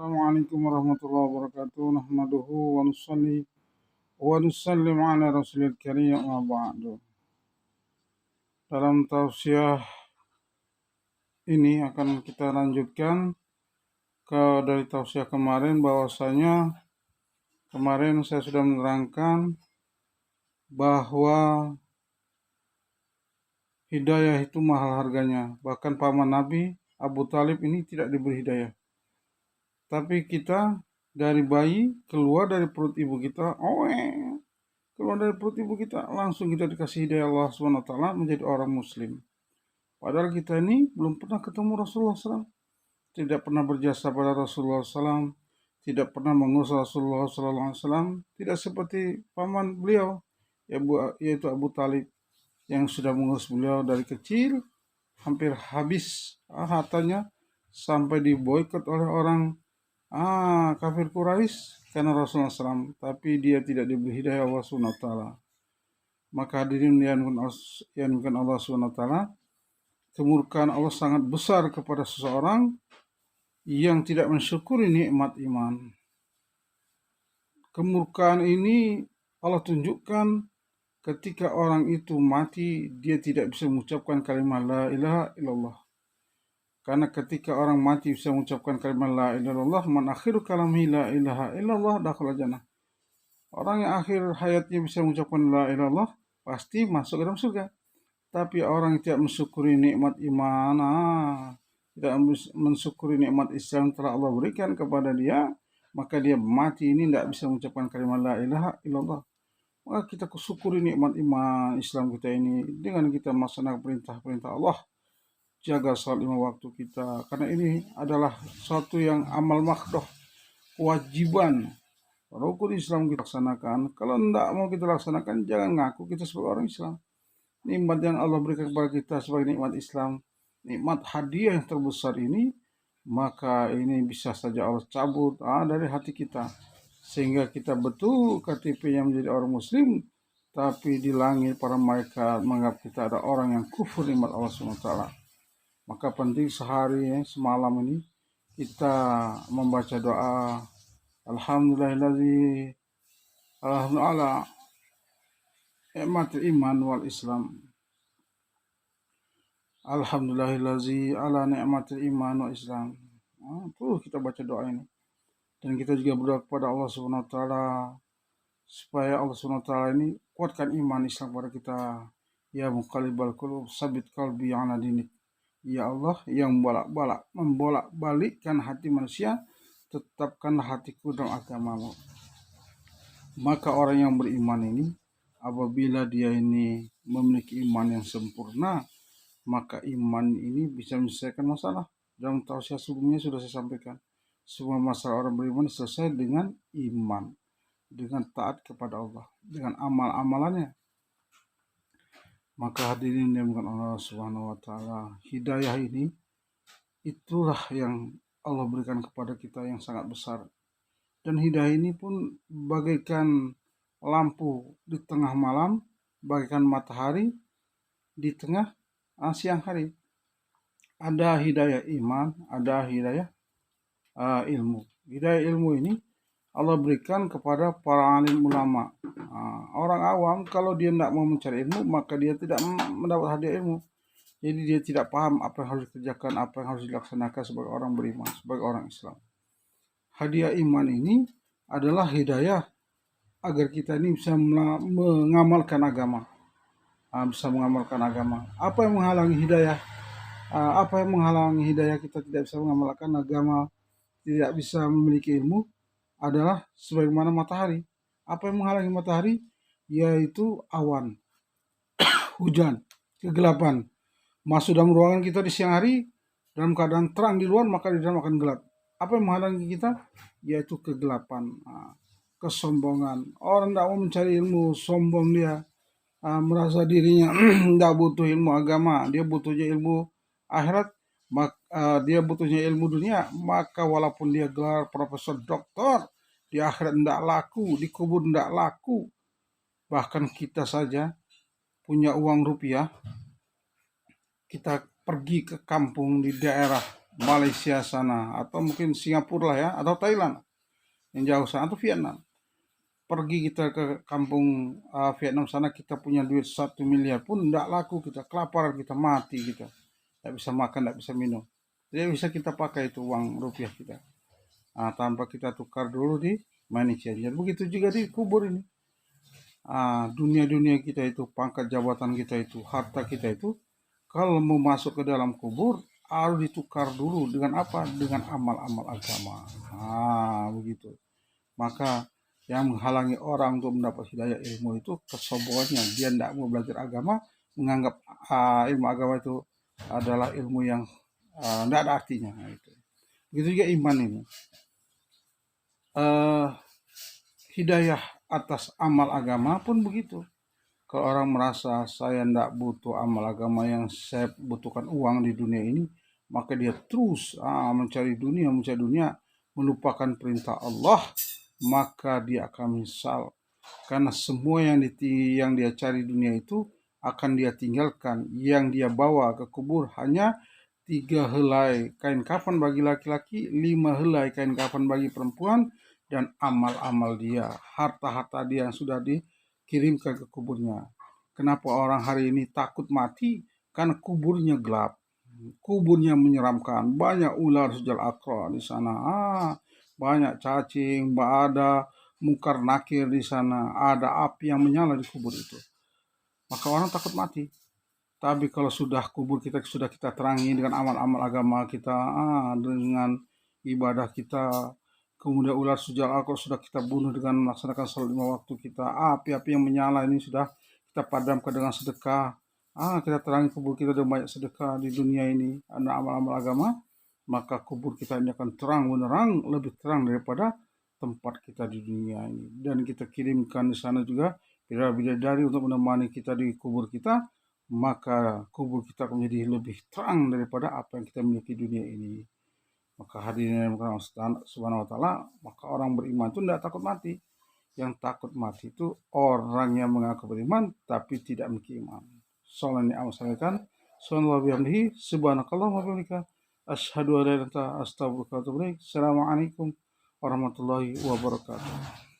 Assalamualaikum warahmatullahi wabarakatuh. Nahmaduhu wa nusalli wa nusallim ala rasulil karim wa ba'du. Dalam tausiah ini akan kita lanjutkan dari tausiah kemarin, bahwasanya kemarin saya sudah menerangkan bahwa hidayah itu mahal harganya. Bahkan paman Nabi Abu Talib ini tidak diberi hidayah. Tapi kita dari bayi keluar dari perut ibu kita, keluar dari perut ibu kita, langsung kita dikasih hidayah Allah SWT menjadi orang muslim. Padahal kita ini belum pernah ketemu Rasulullah SAW, tidak pernah berjasa pada Rasulullah SAW, tidak pernah mengurus Rasulullah SAW, tidak seperti paman beliau, yaitu Abu Talib, yang sudah mengurus beliau dari kecil, hampir habis hartanya, sampai diboikot oleh orang kafir Quraisy karena Rasulullah SAW, tapi dia tidak diberi hidayah Allah SWT. Maka hadirin yang Allah SWT, kemurkaan Allah sangat besar kepada seseorang yang tidak mensyukuri nikmat iman. Kemurkaan ini Allah tunjukkan ketika orang itu mati, dia tidak bisa mengucapkan kalimat la ilaha illallah. Karena ketika orang mati bisa mengucapkan kalimat la ilaha illallah, man akhiru kalami la ilaha illallah dakhala jannah. Orang yang akhir hayatnya bisa mengucapkan la ilaha illallah pasti masuk ke dalam surga. Tapi orang yang tidak mensyukuri nikmat iman, tidak mensyukuri nikmat Islam telah Allah berikan kepada dia, maka dia mati ini tidak bisa mengucapkan kalimat la ilaha illallah. Maka kita syukuri nikmat iman Islam kita ini dengan kita melaksanakan perintah-perintah Allah. Jaga salat 5 waktu kita, karena ini adalah suatu yang amal makdoh, kewajiban rukun Islam kita laksanakan. Kalau tidak mau kita laksanakan, jangan ngaku kita sebagai orang Islam. Nikmat yang Allah berikan kepada kita sebagai nikmat Islam, nikmat hadiah yang terbesar ini, maka ini bisa saja Allah cabut dari hati kita, sehingga kita betul KTP-nya menjadi orang muslim, tapi di langit para malaikat menganggap kita ada orang yang kufur nikmat Allah SWT. Maka penting sehari semalam ini kita membaca doa Alhamdulillahi ala ni'matil iman wal Islam. Alhamdulillahi ala ni'matil iman wal Islam. Terus kita baca doa ini. Dan kita juga berdoa kepada Allah SWT supaya Allah SWT ini kuatkan iman Islam kepada kita. Ya muqallibal qulub, sabit qalbi ala dinik. Ya Allah yang membolak-balikkan hati manusia, tetapkan hatiku dalam agamamu. Maka orang yang beriman ini, apabila dia ini memiliki iman yang sempurna, maka iman ini bisa menyelesaikan masalah. Dalam tausiah sebelumnya sudah saya sampaikan, semua masalah orang beriman selesai dengan iman, dengan taat kepada Allah, dengan amal-amalannya. Maka hadirin yang bukan Allah Subhanahu wa taala, hidayah ini itulah yang Allah berikan kepada kita yang sangat besar. Dan hidayah ini pun bagaikan lampu di tengah malam, bagaikan matahari di tengah siang hari. Ada hidayah iman, ada hidayah ilmu. Hidayah ilmu ini Allah berikan kepada para alim ulama. Orang awam kalau dia tidak mau mencari ilmu, maka dia tidak mendapat hadiah ilmu. Jadi dia tidak paham apa yang harus dikerjakan, apa yang harus dilaksanakan sebagai orang beriman, sebagai orang Islam. Hadiah iman ini adalah hidayah agar kita ini bisa mengamalkan agama. Apa yang menghalangi hidayah? Apa yang menghalangi hidayah kita tidak bisa mengamalkan agama, tidak bisa memiliki ilmu? Adalah sebagaimana matahari. Apa yang menghalangi matahari? Yaitu awan, hujan, kegelapan. Masuk dalam ruangan kita di siang hari, dalam keadaan terang di luar, maka di dalam akan gelap. Apa yang menghalangi kita? Yaitu kegelapan, kesombongan. Orang tidak mau mencari ilmu, sombong dia, merasa dirinya tidak butuh ilmu agama, dia butuhnya ilmu akhirat. Dia butuhnya ilmu dunia, maka walaupun dia gelar profesor doktor, di akhirat tidak laku, di kubur tidak laku. Bahkan kita saja punya uang rupiah, kita pergi ke kampung di daerah Malaysia sana, atau mungkin Singapura lah ya, atau Thailand yang jauh sana, atau Vietnam. Pergi kita ke kampung Vietnam sana, kita punya duit 1 miliar pun tidak laku, kita kelaparan, kita mati, kita tidak bisa makan, tidak bisa minum. Tidak bisa kita pakai itu uang rupiah kita, tanpa kita tukar dulu di money changer. Begitu juga di kubur ini. Dunia-dunia kita itu, pangkat jabatan kita itu, harta kita itu, kalau mau masuk ke dalam kubur harus ditukar dulu dengan apa? Dengan amal-amal agama. Begitu. Maka yang menghalangi orang untuk mendapat hidayah ilmu itu kesombongannya. Dia tidak mau belajar agama, menganggap ilmu agama itu adalah ilmu yang tidak ada artinya. Begitu juga iman ini. Hidayah atas amal agama pun begitu. Kalau orang merasa saya tidak butuh amal agama, yang saya butuhkan uang di dunia ini, maka dia terus mencari dunia, melupakan perintah Allah, maka dia akan menyesal. Karena semua yang dia cari dunia itu akan dia tinggalkan. Yang dia bawa ke kubur hanya 3 helai kain kafan bagi laki-laki, 5 helai kain kafan bagi perempuan, dan amal-amal dia, harta-harta dia yang sudah dikirimkan ke kuburnya. Kenapa orang hari ini takut mati? Karena kuburnya gelap, kuburnya menyeramkan, banyak ular sejal akra di sana, banyak cacing, ada mungkar nakir di sana, ada api yang menyala di kubur itu. Maka orang takut mati. Tapi kalau sudah kubur kita sudah kita terangi dengan amal-amal agama kita, dengan ibadah kita, kemudian ular sujal akor sudah kita bunuh dengan melaksanakan salat 5 waktu kita, api-api yang menyala ini sudah kita padamkan dengan sedekah, kita terangi kubur kita dengan banyak sedekah di dunia ini, ada amal-amal agama, maka kubur kita ini akan terang menerang, lebih terang daripada tempat kita di dunia ini. Dan kita kirimkan di sana juga bidadari untuk menemani kita di kubur kita, maka kubur kita akan menjadi lebih terang daripada apa yang kita miliki di dunia ini. Maka hadirin yang subhanahu wa ta'ala, maka orang beriman itu tidak takut mati. Yang takut mati itu orang yang mengaku beriman tapi tidak memiliki iman. Soalan yang sampaikan, subhanakallah wa bihamdika, asyhadu an la ilaha illa anta, astaghfiruka wa atubu ilaik. Assalamualaikum warahmatullahi wabarakatuh.